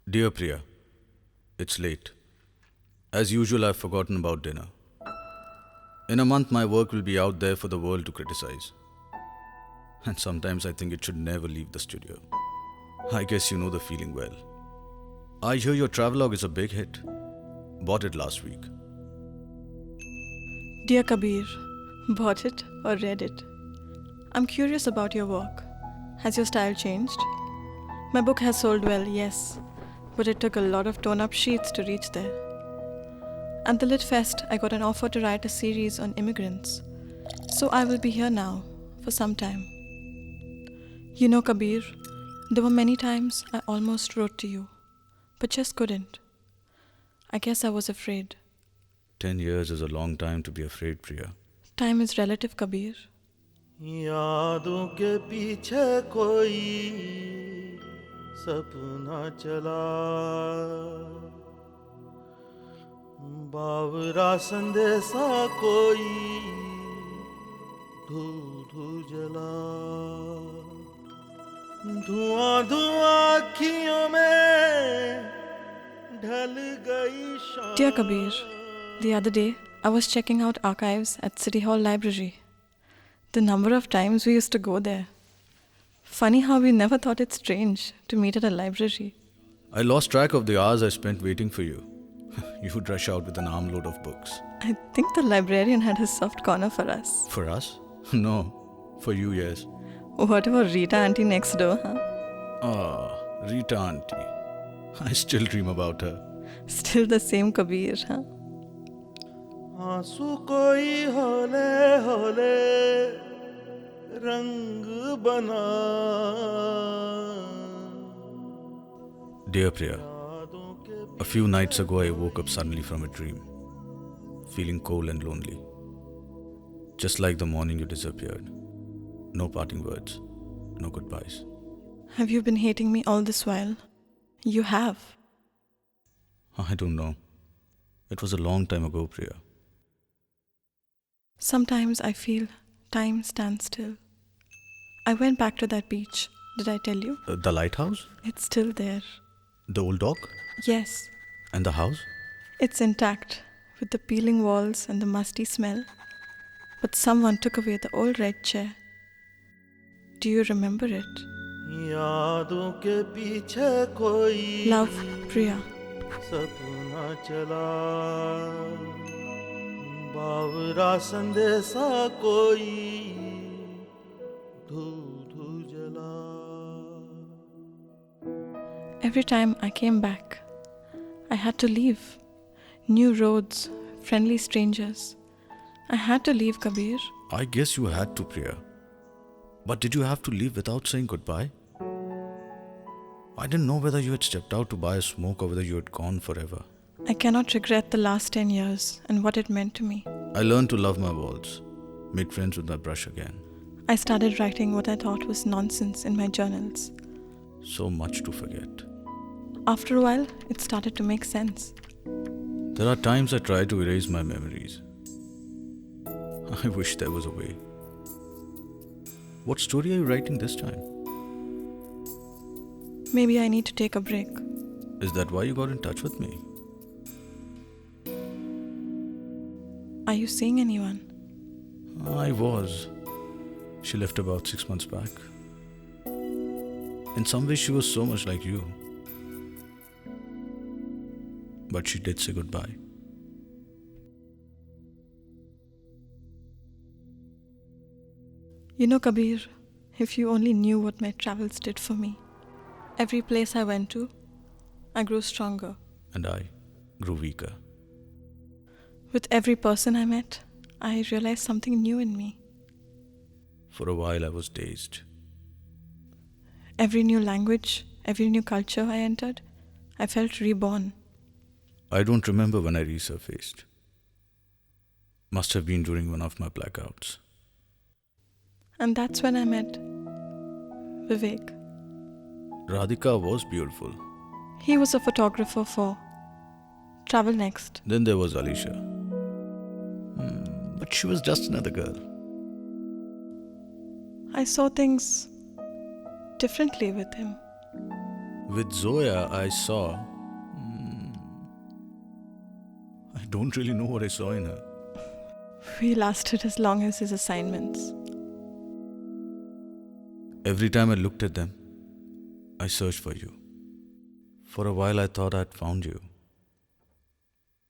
Dear Priya, it's late. As usual, I've forgotten about dinner. In a month, my work will be out there for the world to criticize. And sometimes I think it should never leave the studio. I guess you know the feeling well. I hear your travelogue is a big hit. Bought it last week. Dear Kabir, bought it or read it? I'm curious about your work. Has your style changed? My book has sold well, yes, but it took a lot of torn-up sheets to reach there. At the Lit Fest, I got an offer to write a series on immigrants. So I will be here now, for some time. You know, Kabir, there were many times I almost wrote to you, but just couldn't. I guess I was afraid. 10 years is a long time to be afraid, Priya. Time is relative, Kabir. यादों के पीछे कोई सपना चला बावरा संदेशा कोई धू धू जला धुआं धुआं अखियों में ढल गई शाम Dear Kabir, the other day I was checking out archives at City Hall Library. The number of times we used to go there. Funny how we never thought it strange to meet at a library. I lost track of the hours I spent waiting for you. You would rush out with an armload of books. I think the librarian had a soft corner for us. For us? No. For you, yes. What about Rita auntie next door, huh? Ah, Rita auntie. I still dream about her. Still the same Kabir, huh? आंसू कोई होले होले रंग बना Dear Priya, a few nights ago I woke up suddenly from a dream, feeling cold and lonely. Just like the morning you disappeared. No parting words, no goodbyes. Have you been hating me all this while? You have. I don't know. It was a long time ago, Priya. Sometimes I feel time stands still. I went back to that beach. Did I tell you? The lighthouse? It's still there. The old dock? Yes, And the house? it's intact, with the peeling walls and the musty smell. But someone took away the old red chair. Do you remember it? यादों के पीछे कोई Love, Priya. सपना चला बावरा संदेशा कोई धू धू जला Every time I came back, I had to leave. New roads, friendly strangers. I had to leave, Kabir. I guess you had to, Priya. But did you have to leave without saying goodbye? I didn't know whether you had stepped out to buy a smoke or whether you had gone forever. I cannot regret the last 10 years and what it meant to me. I learned to love my walls, made friends with my brush again. I started writing what I thought was nonsense in my journals. So much to forget. After a while, it started to make sense. There are times I try to erase my memories. I wish there was a way. What story are you writing this time? Maybe I need to take a break. Is that why you got in touch with me? Are you seeing anyone? I was. She left about 6 months back. In some ways, she was so much like you. But she did say goodbye. You know, Kabir, if you only knew what my travels did for me. Every place I went to, I grew stronger. And I grew weaker. With every person I met, I realized something new in me. For a while, I was dazed. Every new language, every new culture I entered, I felt reborn. I don't remember when I resurfaced. Must have been during one of my blackouts. And that's when I met Vivek. Radhika was beautiful. He was a photographer for Travel Next. Then there was Alisha. But she was just another girl. I saw things differently with him. With Zoya, I saw. I don't really know what I saw in her. We lasted as long as his assignments. Every time I looked at them, I searched for you. For a while, I thought I'd found you.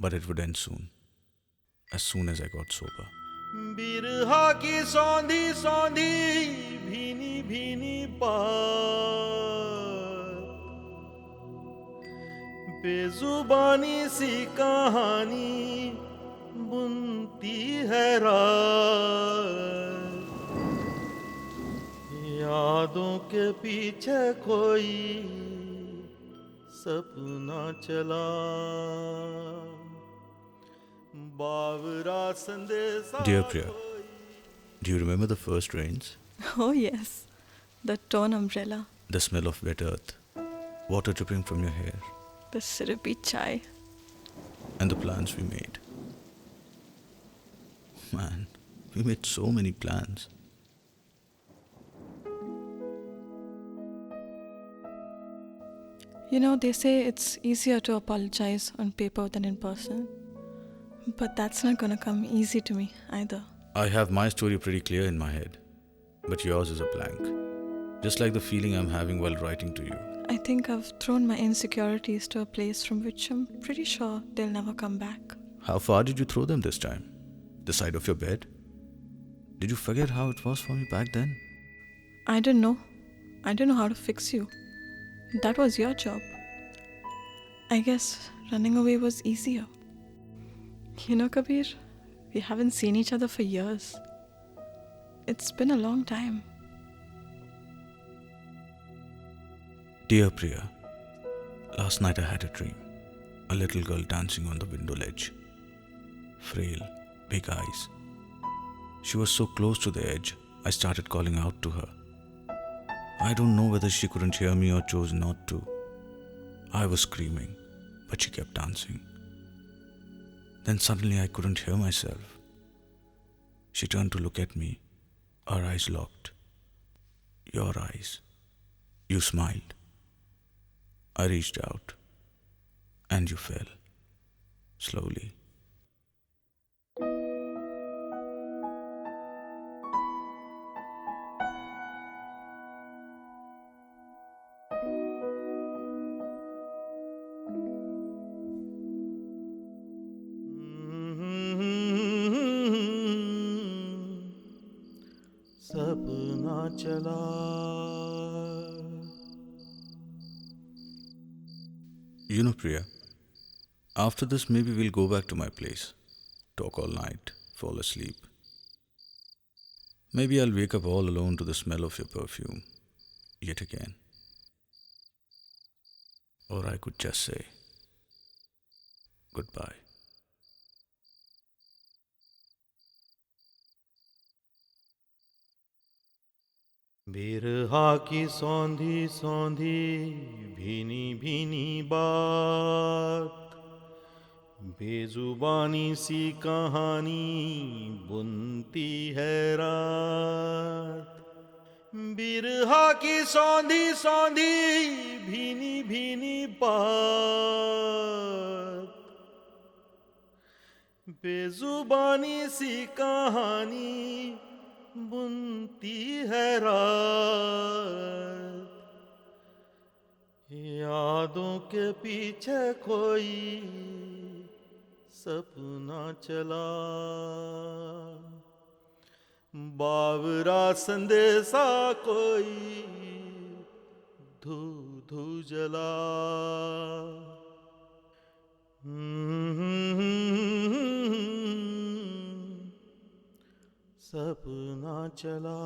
But it would end soon as I got sober. बिरहा की सौंधी सौंधी भीनी भीनी बात बेजुबानी सी कहानी बुनती है रात यादों के पीछे कोई सपना चला बावरा संदेशा Dear Priya, do you remember the first rains? Oh, yes. The torn umbrella, The smell of wet earth, water dripping from your hair, the syrupy chai. and the plans we made. Man, we made so many plans. You know, they say it's easier to apologize on paper than in person. But that's not gonna come easy to me either. I have my story pretty clear in my head, but yours is a blank. Just like the feeling I'm having while writing to you. I think I've thrown my insecurities to a place from which I'm pretty sure they'll never come back. How far did you throw them this time? The side of your bed? Did you forget how it was for me back then? I don't know. I don't know how to fix you. That was your job. I guess running away was easier. You know, Kabir, we haven't seen each other for years. It's been a long time. Dear Priya, last night I had a dream. A little girl dancing on the window ledge. Frail, big eyes. She was so close to the edge, I started calling out to her. I don't know whether she couldn't hear me or chose not to. I was screaming, but she kept dancing. Then suddenly I couldn't hear myself. She turned to look at me, our eyes locked. Your eyes. You smiled. I reached out, and you fell, slowly. सपना चला You know, Priya, after this, maybe we'll go back to my place, talk all night, fall asleep. Maybe I'll wake up all alone to the smell of your perfume, yet again. Or I could just say, goodbye. बिरहा की सौंधी सौंधी भीनी भीनी बात बेजुबानी सी कहानी बुनती है रात बिरहा की सौंधी सौंधी भीनी भीनी बात बेजुबानी सी कहानी बुनती है रात यादों के पीछे कोई सपना चला बावरा संदेशा कोई धू धू जला सपना चला